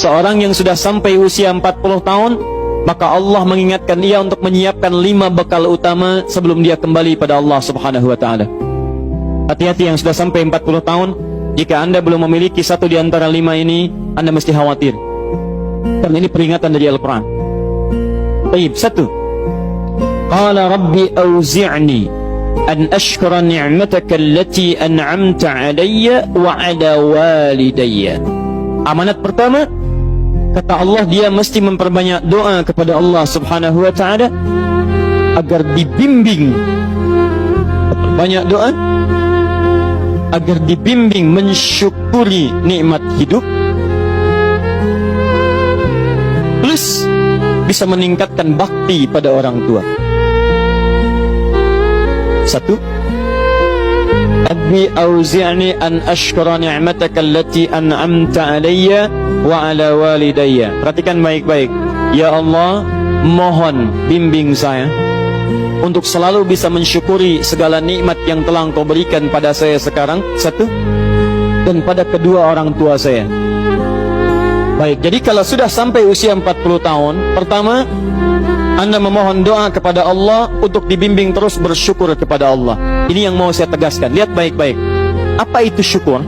seorang yang sudah sampai usia 40 tahun, maka Allah mengingatkan ia untuk menyiapkan 5 bekal utama sebelum dia kembali pada Allah Subhanahu wa ta'ala. Hati-hati yang sudah sampai 40 tahun, jika Anda belum memiliki satu di antara 5 ini, Anda mesti khawatir. Karena ini peringatan dari Al-Quran. Baik, 1. Qala Rabbi awzi'ni an ashkura ni'mataka allati an'amta 'alayya wa 'ala walidayya. Amanat pertama, kata Allah, dia mesti memperbanyak doa kepada Allah Subhanahu wa ta'ala agar dibimbing. Banyak doa agar dibimbing mensyukuri nikmat hidup, plus bisa meningkatkan bakti pada orang tua. 1. Rabbi auzi'ni an ashkura ni'mataka allati an'amta 'alayya wa 'ala walidayya. Perhatikan baik-baik. Ya Allah, mohon bimbing saya untuk selalu bisa mensyukuri segala nikmat yang telah Engkau berikan pada saya sekarang, 1, dan pada kedua orang tua saya. Baik, jadi kalau sudah sampai usia 40 tahun, pertama, Anda memohon doa kepada Allah untuk dibimbing terus bersyukur kepada Allah. Ini yang mau saya tegaskan. Lihat baik-baik. Apa itu syukur?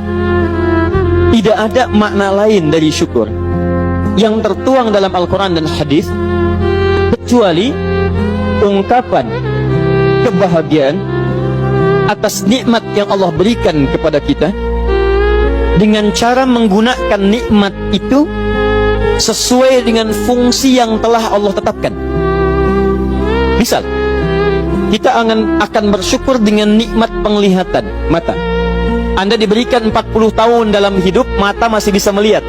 Tidak ada makna lain dari syukur yang tertuang dalam Al-Quran dan hadis kecuali ungkapan kebahagiaan atas nikmat yang Allah berikan kepada kita dengan cara menggunakan nikmat itu sesuai dengan fungsi yang telah Allah tetapkan. Misal, kita akan bersyukur dengan nikmat penglihatan mata. Anda diberikan 40 tahun dalam hidup, mata masih bisa melihat.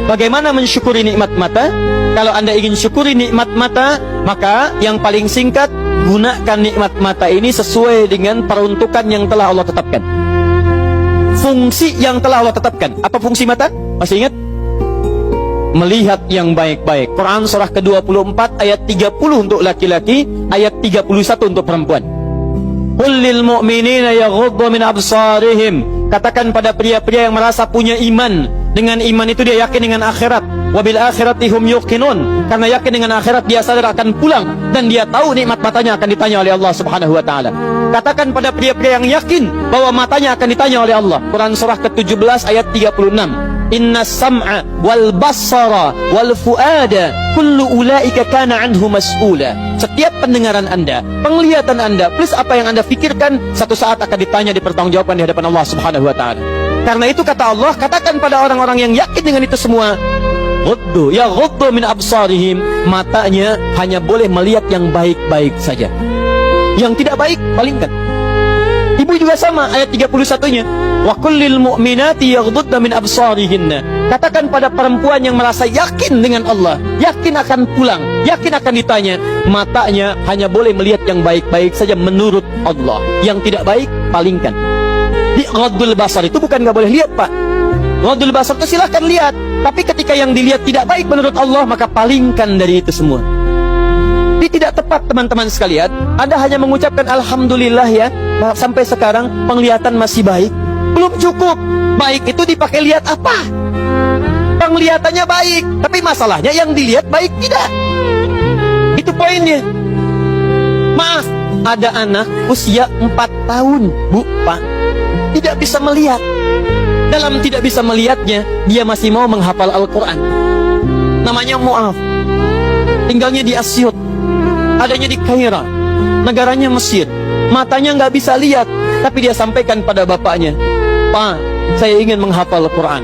Bagaimana mensyukuri nikmat mata? Kalau Anda ingin syukuri nikmat mata, maka yang paling singkat, gunakan nikmat mata ini sesuai dengan peruntukan yang telah Allah tetapkan. Fungsi yang telah Allah tetapkan. Apa fungsi mata? Masih ingat? Melihat yang baik-baik. Quran surah ke-24 ayat 30 untuk laki-laki, ayat 31 untuk perempuan. Qul lil mu'minina yaghuddu min absarihim. Katakan pada pria-pria yang merasa punya iman. Dengan iman itu dia yakin dengan akhirat. Wabil akhirati hum yuqinun. Karena yakin dengan akhirat dia sadar akan pulang dan dia tahu nikmat matanya akan ditanya oleh Allah Subhanahu wa taala. Katakan pada pria-pria yang yakin bahwa matanya akan ditanya oleh Allah. Quran surah ke-17 ayat 36. Inna sam'a wal basara wal fuada kullu ulaika kana anhu mas'ula. Setiap pendengaran Anda, penglihatan Anda, plus apa yang Anda fikirkan, satu saat akan ditanya, dipertanggungjawabkan di hadapan Allah Subhanahu wa taala. Karena itu kata Allah, katakan pada orang-orang yang yakin dengan itu semua, ghuddu min absarihim, matanya hanya boleh melihat yang baik-baik saja. Yang tidak baik, palingkan. Ibu juga sama, ayat 31-nya. Wa kullil mu'minati yaghdudna min absarihinna. Katakan pada perempuan yang merasa yakin dengan Allah, yakin akan pulang, yakin akan ditanya, matanya hanya boleh melihat yang baik-baik saja menurut Allah. Yang tidak baik, palingkan. Di ghaddul basar itu bukan nggak boleh lihat, Pak. Ghaddul basar itu silahkan lihat, tapi ketika yang dilihat tidak baik menurut Allah, maka palingkan dari itu semua. Ini tidak tepat, teman-teman sekalian. Anda hanya mengucapkan alhamdulillah ya, sampai sekarang penglihatan masih baik. Belum cukup. Baik itu dipakai lihat apa? Penglihatannya baik, tapi masalahnya yang dilihat baik tidak. Itu poinnya. Maaf, ada anak usia 4 tahun, Bu, Pak, tidak bisa melihat. Dalam tidak bisa melihatnya, dia masih mau menghafal Al-Quran. Namanya Mu'af. Tinggalnya di Asyut, adanya di Kaira, negaranya Mesir. Matanya nggak bisa lihat, tapi dia sampaikan pada bapaknya, Pak, saya ingin menghafal Quran.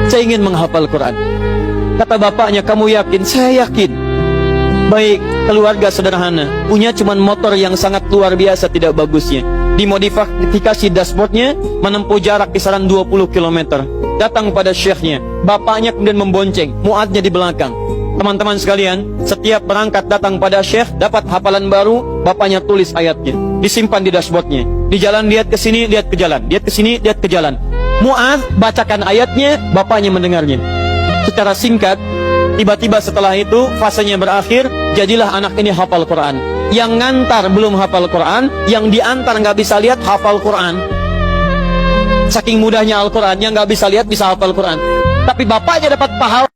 Saya ingin menghafal Quran. Kata bapaknya, kamu yakin? Saya yakin. Baik, keluarga sederhana, punya cuman motor yang sangat luar biasa tidak bagusnya. Dimodifikasi dashboardnya, menempuh jarak kisaran 20 km. Datang pada syekhnya, bapaknya kemudian membonceng, muadnya di belakang. Teman-teman sekalian, setiap berangkat datang pada syekh, dapat hafalan baru, bapaknya tulis ayatnya, disimpan di dashboardnya. Di jalan lihat ke sini, lihat ke jalan, lihat ke sini, lihat ke jalan. Mu'adz bacakan ayatnya, bapaknya mendengarnya. Secara singkat, tiba-tiba setelah itu fasenya berakhir, jadilah anak ini hafal Quran. Yang ngantar belum hafal Quran, yang diantar nggak bisa lihat hafal Quran. Saking mudahnya Al-Quran, yang nggak bisa lihat bisa hafal Quran. Tapi bapaknya dapat pahala.